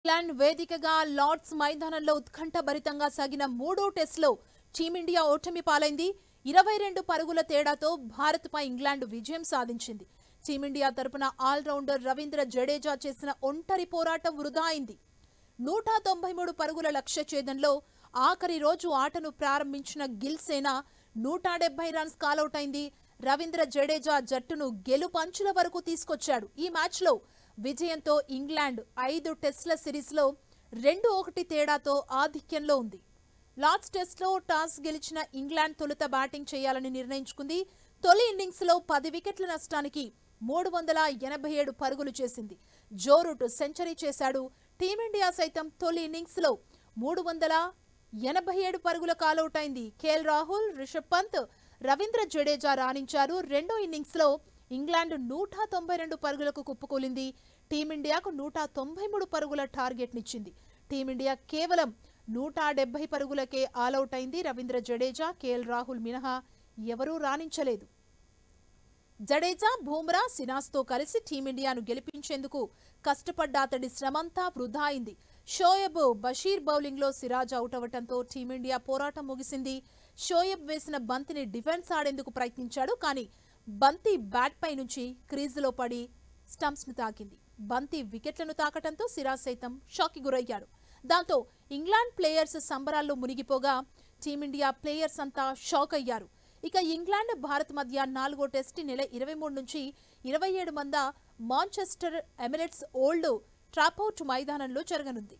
England వేదికగా Lord's మైదానంలో ఉత్కంఠభరితంగా సాగిన మూడో టెస్టులో టీమిండియా ఓటమి పాలైంది. 22 పరుగుల తేడాతో భారత్పై ఇంగ్లాండ్ విజయం సాధించింది. టీమిండియా తరపున ఆల్రౌండర్ రవీంద్ర జడేజా చేసిన ఒంటరి పోరాటం వృధా అయింది. 193 పరుగుల లక్ష్య ఛేదంలో ఆఖరి రోజు ఆటను ప్రారంభించిన గిల్ సేన 170 రన్స్ కాలౌట్ అయింది. రవీంద్ర జడేజా జట్టును గెలుపంచుల వరకు తీసుకొచ్చాడు. ఈ మ్యాచ్లో విజయంతో ఇంగ్లాండ్ 5 టెస్టుల సిరీస్లో 2-1 తేడాతో ఆధిక్యంలో ఉంది. లార్డ్స్ టెస్ట్లో టాస్ గెలిచిన ఇంగ్లాండ్ తొలుత బ్యాటింగ్ చేయాలని నిర్ణయించుకుంది. తొలి ఇన్నింగ్స్లో 10 వికెట్ల నష్టానికి 387 పరుగులు చేసింది. జో రూట్ సెంచరీ చేశాడు. టీమిండియా సైతం తొలి ఇన్నింగ్స్లో 387 పరుగుల కాలౌట్ అయింది. కేఎల్ రాహుల్, రిషబ్ పంత్, రవీంద్ర జడేజా రాణించారు. రెండో ఇన్నింగ్స్లో ఇంగ్లాండ్ 192 పరుగులకు కుప్పకూలింది. టీమిండియాకు 193 పరుగుల టార్గెట్ నిచ్చింది. టీమిండియా కేవలం 170 పరుగులకే ఆలౌట్ అయింది. రవీంద్ర జడేజా, కేఎల్ రాహుల్ మినహా ఎవరూ రాణించలేదు. జడేజా, బూమ్రా, సిరాజ్తో కలిసి టీమిండియాను గెలిపించేందుకు కష్టపడ్డ అతడి శ్రమంతా వృధా అయింది. షోయబ్, బషీర్ బౌలింగ్లో సిరాజ్ అవుట్ అవడంతో టీమిండియా పోరాటం ముగిసింది. షోయబ్ వేసిన బంతిని డిఫెన్స్ ఆడేందుకు ప్రయత్నించాడు. కానీ బంతి బ్యాట్ పై నుంచి క్రీజులో పడి స్టంప్స్ ను తాకింది. బంతి వికెట్లను తాకటంతో సిరాజ్ సైతం షాక్ కి గురయ్యాడు. దాంతో ఇంగ్లాండ్ ప్లేయర్స్ సంబరాల్లో మునిగిపోగా టీమిండియా ప్లేయర్స్ అంతా షాక్ అయ్యారు. ఇక ఇంగ్లాండ్, భారత్ మధ్య 4వ టెస్ట్ నెల 23 నుంచి 27 మంద మాంచెస్టర్ ఎమిరేట్స్ ఓల్డ్ ట్రాఫోర్డ్ మైదానంలో జరగనుంది.